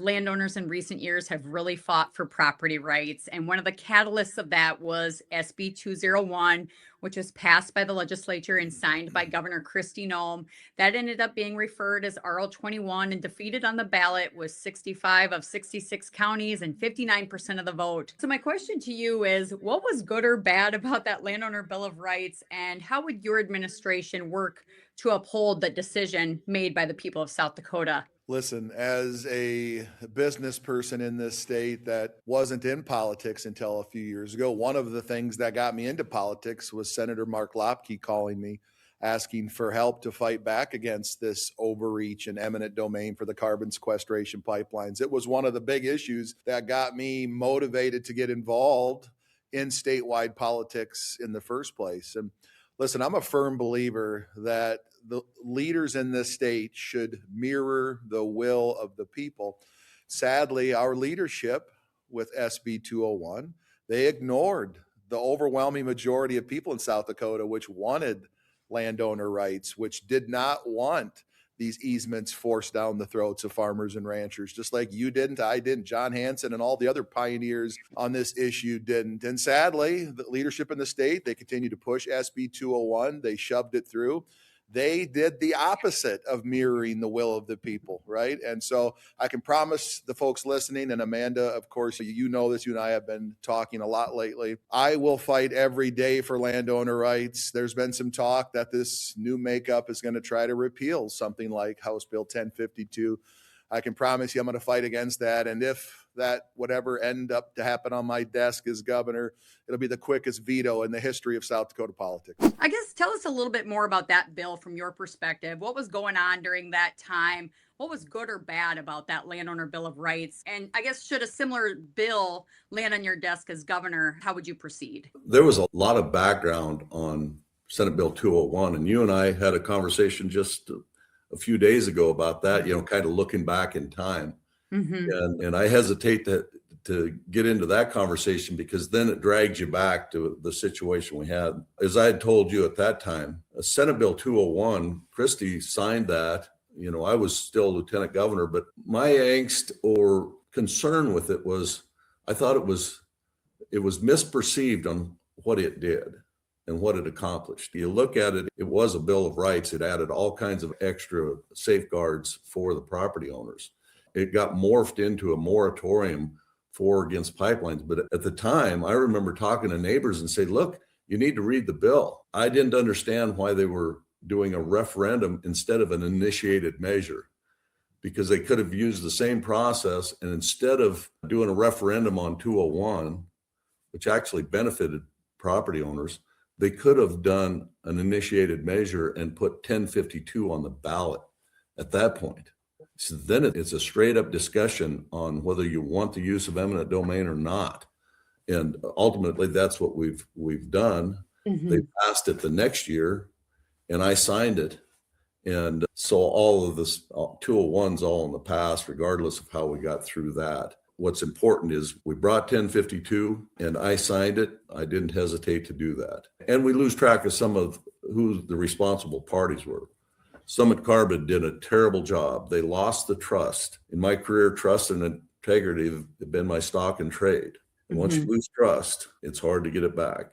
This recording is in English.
Landowners in recent years have really fought for property rights. And one of the catalysts of that was SB201, which was passed by the legislature and signed by Governor Noem. That ended up being referred as RL21 and defeated on the ballot with 65 of 66 counties and 59% of the vote. So, my question to you is, what was good or bad about that landowner Bill of Rights? And how would your administration work to uphold the decision made by the people of South Dakota? Listen, as a business person in this state that wasn't in politics until a few years ago, one of the things that got me into politics was Senator Mark Lopke calling me, asking for help to fight back against this overreach and eminent domain for the carbon sequestration pipelines. It was one of the big issues that got me motivated to get involved in statewide politics in the first place. And listen, I'm a firm believer that the leaders in this state should mirror the will of the people. Sadly, our leadership with SB 201, they ignored the overwhelming majority of people in South Dakota, which wanted landowner rights, which did not want these easements forced down the throats of farmers and ranchers, just like you didn't, I didn't, John Hanson and all the other pioneers on this issue didn't. And sadly, the leadership in the state, they continue to push SB 201. They shoved it through. They did the opposite of mirroring the will of the people, right? And so I can promise the folks listening, and Amanda, of course, you know this, you and I have been talking a lot lately. I will fight every day for landowner rights. There's been some talk that this new makeup is going to try to repeal something like House Bill 1052. I can promise you I'm going to fight against that. And if that whatever end up to happen on my desk as governor, it'll be the quickest veto in the history of South Dakota politics. I guess tell us a little bit more about that bill from your perspective. What was going on during that time? What was good or bad about that landowner Bill of Rights? And I guess, should a similar bill land on your desk as governor, how would you proceed? There was a lot of background on Senate Bill 201, and you and I had a conversation just a few days ago about that, kind of looking back in time. And I hesitate to get into that conversation because then it drags you back to the situation we had. As I had told you at that time, Senate Bill 201, Christie signed that. I was still lieutenant governor, but my angst or concern with it was I thought it was misperceived on what it did and what it accomplished. You look at it, it was a Bill of Rights. It added all kinds of extra safeguards for the property owners. It got morphed into a moratorium for against pipelines. But at the time, I remember talking to neighbors and say, look, you need to read the bill. I didn't understand why they were doing a referendum instead of an initiated measure, because they could have used the same process. And instead of doing a referendum on 201, which actually benefited property owners, they could have done an initiated measure and put 1052 on the ballot at that point. So then it's a straight up discussion on whether you want the use of eminent domain or not. And ultimately, that's what we've done. They passed it the next year and I signed it. And so all of this 201's all in the past, regardless of how we got through that. What's important is we brought 1052 and I signed it. I didn't hesitate to do that. And we lose track of some of who the responsible parties were. Summit Carbon did a terrible job. They lost the trust. In my career, trust and integrity have been my stock and trade. And once you lose trust, it's hard to get it back.